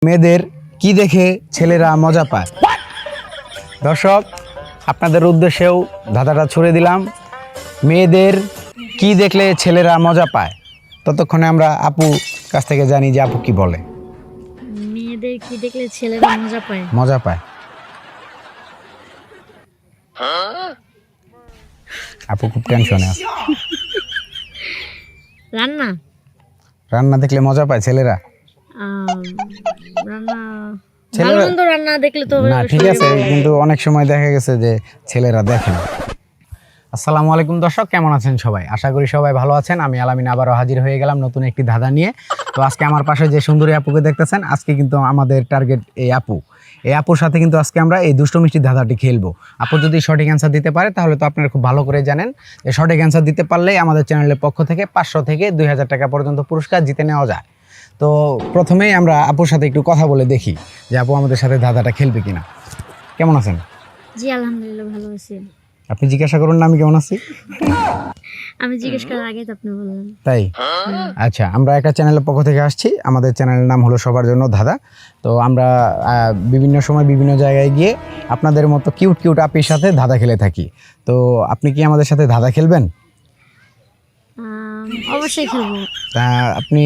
মেয়েদের কি দেখে ছেলেরা মজা পায়। দর্শক, আপনাদের উদ্দেশ্যেও ধাঁধাটা ছুড়ে দিলাম। মেয়েদের কি দেখলে ছেলেরা মজা পায়। ততক্ষণে আমরা আপু কাছ থেকে জানি যে আপু কি বলে। মেয়েদের কি দেখলে ছেলেরা মজা পায়? মজা পায়। আপু খুব টেনশনে আছে। রান্না রান্না দেখলে মজা পায় ছেলেরা। রান্না ছেলেরা- ভালো মন্দ রান্না দেখলে তো না ঠিক আছে, কিন্তু অনেক সময় দেখা গেছে যে ছেলেরা দেখে না। আসসালামু আলাইকুম দর্শক, কেমন আছেন সবাই? আশা করি সবাই ভালো আছেন। আমি আলামিন আবারও হাজির হয়ে গেলাম নতুন একটি ধাঁধা নিয়ে। তো আজকে আমার পাশে যে সুন্দরী আপুকে দেখতেছেন, আজকে কিন্তু আমাদের টার্গেট এই আপু। এই আপুর সাথে কিন্তু আজকে আমরা এই দুষ্ট মিষ্টি ধাঁধাটি খেলবো। আপু যদি সঠিক অ্যান্সার দিতে পারে তাহলে তো আপনারা খুব ভালো করে জানেন যে সঠিক অ্যান্সার দিতে পারলেই আমাদের চ্যানেলের পক্ষ থেকে 500 থেকে 2000 টাকা পর্যন্ত পুরস্কার জিতে নেওয়া যায়। তো প্রথমেই আমরা আপুর সাথে একটু কথা বলে দেখি যে আপু আমাদের সাথে ধাঁধাটা খেলবে কিনা। কেমন আছেন? জি আলহামদুলিল্লাহ ভালো আছি। আপনি জিজ্ঞাসা করুন না আমি কেমন আছি। আমি জিজ্ঞেস করার আগে তো আপনি বললেন। তাই? আচ্ছা, আমরা একটা চ্যানেলের পক্ষ থেকে আসছি। আমাদের চ্যানেলের নাম হলো সবার জন্য ধাঁধা। তো আমরা বিভিন্ন সময় বিভিন্ন জায়গায় গিয়ে আপনাদের মতো কিউট কিউট আপির সাথে ধাঁধা খেলে থাকি। তো আপনি কি আমাদের সাথে ধাঁধা খেলবেন? অবশ্যই খেলবো। তা আপনি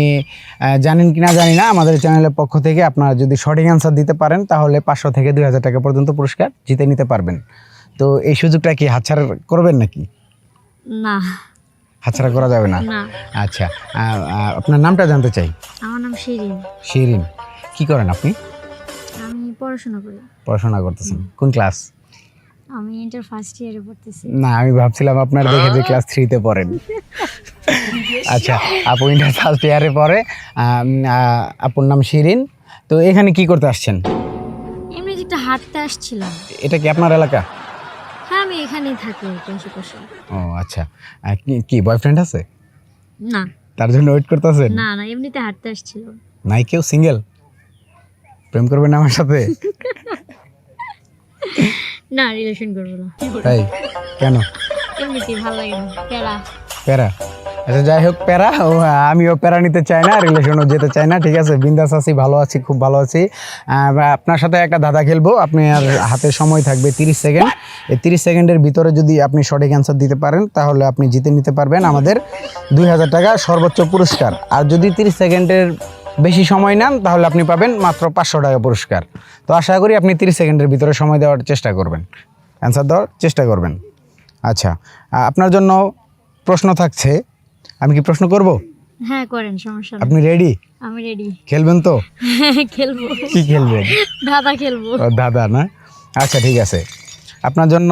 জানেন কি না জানি না, আমাদের চ্যানেলের পক্ষ থেকে আপনারা যদি সঠিক অ্যান্সার দিতে পারেন তাহলে 500 থেকে 2000 টাকা পর্যন্ত পুরস্কার জিতে নিতে পারবেন। তো এই সুযোগটা কি হাতছাড়া করবেন নাকি? না হাতছাড়া করা যাবে না। না, আচ্ছা, আপনার নামটা জানতে চাই। আমার নাম শিরিন। শিরিন, কি করেন আপনি? আমি পড়াশোনা করি। পড়াশোনা করতেছেন, কোন ক্লাস? আমি ইন্টার ফার্স্ট ইয়ারে পড়তেছি। না, আমি ভাবছিলাম আপনার দেখে যে ক্লাস 3-তে পড়েন। আচ্ছা, আপু ইন্টার ফার্স্ট ইয়ারে পড়ে। আপুর নাম শিরিন। তো এখানে কি করতে আসছেন? এমনি একটা হাঁটতে আসছিলাম। এটা কি আপনার এলাকা? হ্যাঁ, আমি এখানেই থাকি আশেপাশে। ও আচ্ছা, কি বয়ফ্রেন্ড আছে? না তার জন্য ওয়েট করতেছেন? না না, এমনিতে হাঁটতে আসছিলাম। নাই কেউ সিঙ্গেল? প্রেম করবেন না আমার সাথে? না, রিলেশন করবো না। তাই? কেন? এমনিতেই ভালো লাগে না, প্যারা। প্যারা? আচ্ছা, যাই হোক, প্যারা আমিও প্যারা নিতে চাই না, রিলেশনও যেতে চাই না। ঠিক আছে, বিন্দাস আছি, ভালো আছি, খুব ভালো আছি। আপনার সাথে একটা ধাঁধা খেলবো। আপনি আর হাতে সময় থাকবে 30 সেকেন্ড। এই 30 সেকেন্ডের ভিতরে যদি আপনি সঠিক অ্যান্সার দিতে পারেন তাহলে আপনি জিতে নিতে পারবেন আমাদের 2000 টাকা সর্বোচ্চ পুরস্কার। আর যদি 30 সেকেন্ডের বেশি সময় নেন তাহলে আপনি পাবেন মাত্র 500 টাকা পুরস্কার। তো আশা করি আপনি 30 সেকেন্ডের ভিতরে সময় দেওয়ার চেষ্টা করবেন, অ্যান্সার দেওয়ার চেষ্টা করবেন। আচ্ছা, আপনার জন্য প্রশ্ন থাকছে। আমি কি প্রশ্ন করব? হ্যাঁ করেন, সমস্যা নেই। আপনি রেডি? আমি রেডি। খেলবেন তো? খেলবো। কি খেলবেন? দাদা খেলবো। ও দাদা না? আচ্ছা ঠিক আছে। আপনার জন্য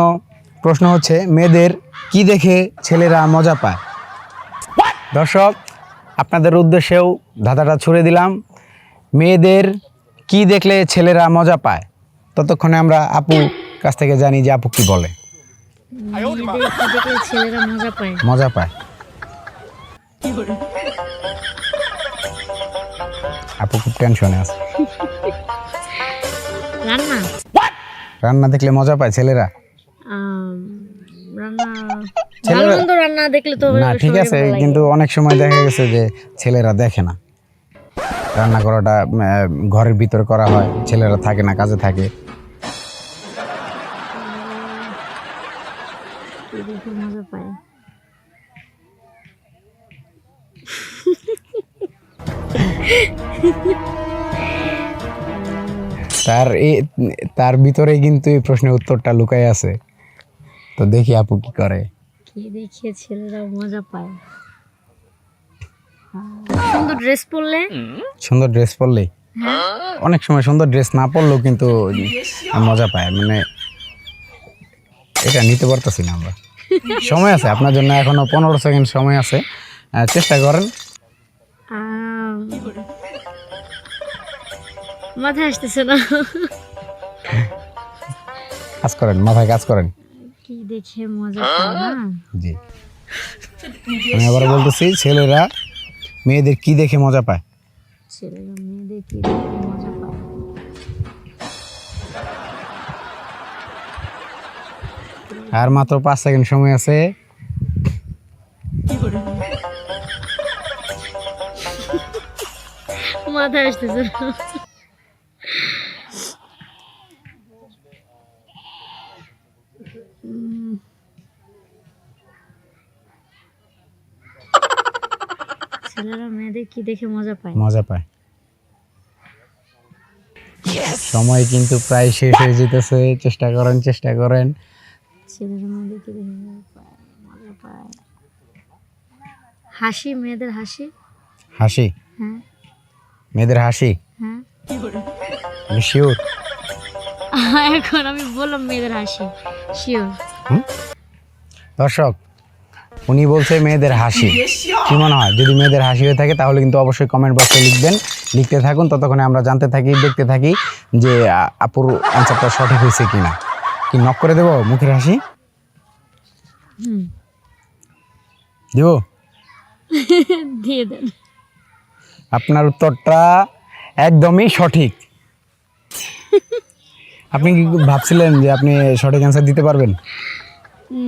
প্রশ্ন হচ্ছে, মেয়েদের কি দেখে ছেলেরা মজা পায়। দর্শক, আপনাদের উদ্দেশ্যেও ধাঁধাটা ছুড়ে দিলাম। মেয়েদের কি দেখলে ছেলেরা মজা পায়। ততক্ষণে আমরা আপু কাছ থেকে জানি যে আপু কি বলে। মেয়েদের কি দেখলে ছেলেরা মজা পায়? মজা পায়। আপু খুব টেনশনে আছে। রান্না রান্না দেখলে মজা পায় ছেলেরা। রান্না ছেলেরা- ভালো মন্দ রান্না দেখলে তো না ঠিক আছে, কিন্তু অনেক সময় দেখা গেছে যে ছেলেরা দেখে না। রান্না করাটা ঘরের ভিতরে করা হয়, ছেলেরা থাকে না, কাজে থাকে। দেখে মজা পায়। তার ভিতরে কিন্তু এই প্রশ্নের উত্তরটা লুকাই আছে। তো দেখি আপু কি করে। কি দেখে ছেলেরা মজা পায়? সুন্দর ড্রেস পরলে। সুন্দর ড্রেস পরলে? অনেক সময় সুন্দর ড্রেস না পরলেও কিন্তু মজা পায়। মানে এটা নিতে পারতেছি না আমরা। সময় আছে আপনার জন্য, এখনো 15 সেকেন্ড সময় আছে, চেষ্টা করেন। মাথায় আসতেছে না। কাজ করেন, মাথায় কাজ করেন। কি দেখে মজা পায় না? জি, আমি আবার বলতেছি, ছেলেরা মেয়েদের কি দেখে মজা পায়। ছেলেরা মেয়েদের কি দেখে মজা পায়? আর মাত্র 5 সেকেন্ড সময় আছে। মাথায় আসতেছে না। মেয়েদের কি দেখে মজা পায়? মজা পায়। সময় কিন্তু প্রায় শেষ হয়ে যেতেছে, চেষ্টা করেন। ছেলেরা মেয়েদের কি দেখে মজা পায়? হাসি, মেয়েদের হাসি। হাসি, হ্যাঁ মেয়েদের হাসি, হ্যাঁ। শিওর? এখন আমি বললাম মেয়েদের হাসি, শিওর। দর্শক, উনি বলছে মেয়েদের হাসি। কি মনে হয়, যদি মেয়েদের হাসি হয়ে থাকে তাহলে কিন্তু অবশ্যই কমেন্ট বক্সে লিখবেন। লিখতে থাকুন, ততক্ষণে আমরা জানতে থাকি, দেখতে থাকি যে আপুর অ্যান্সারটা সঠিক হয়েছে কিনা। কি নক করে দেবো মুখের হাসি? দিব? দিয়ে দেন। আপনার উত্তরটা একদমই সঠিক। আপনি কি ভাবছিলেন যে আপনি সঠিক অ্যান্সার দিতে পারবেন?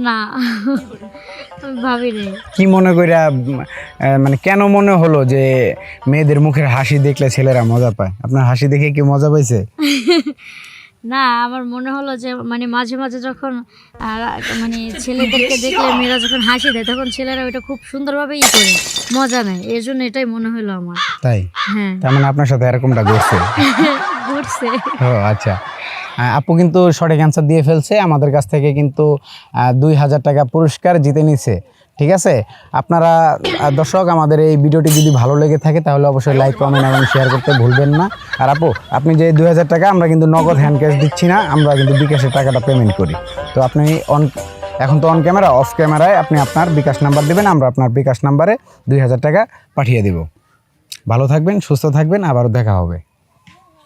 না, আমি ভাবি নাই। কি মনে কইরা মানে কেন মনে হলো যে মেয়েদের মুখের হাসি দেখলে ছেলেরা মজা পায়? আপনার হাসি দেখে কি মজা পাইছে? না, আমার মনে হলো যে মানে মাঝে মাঝে যখন মানে ছেলেদেরকে দেখলে মেয়েরা যখন হাসি দেয় তখন ছেলেরা ওইটা খুব সুন্দরভাবে করে মজা নেয়, এর জন্য এটাই মনে হলো আমার। তাই? হ্যাঁ, তার মানে আপনার সাথে এরকমটা ঘটছে? ঘুরছে। ও আচ্ছা। আপু কিন্তু সঠিক অ্যান্সার দিয়ে ফেলছে, আমাদের কাছ থেকে কিন্তু 2000 টাকা পুরস্কার জিতে নিছে। ঠিক আছে, আপনারা দর্শক আমাদের এই ভিডিওটি যদি ভালো লেগে থাকে তাহলে অবশ্যই লাইক, কমেন্ট এবং শেয়ার করতে ভুলবেন না। আর আপু, আপনি যে 2000 টাকা, আমরা কিন্তু নগদ হ্যান্ড ক্যাশ দিচ্ছি না, আমরা কিন্তু বিকাশের টাকাটা পেমেন্ট করি। তো আপনি এখন তো অন ক্যামেরা, অফ ক্যামেরায় আপনি আপনার বিকাশ নাম্বার দেবেন, আমরা আপনার বিকাশ নাম্বারে 2000 টাকা পাঠিয়ে দেব। ভালো থাকবেন, সুস্থ থাকবেন, আবারও দেখা হবে।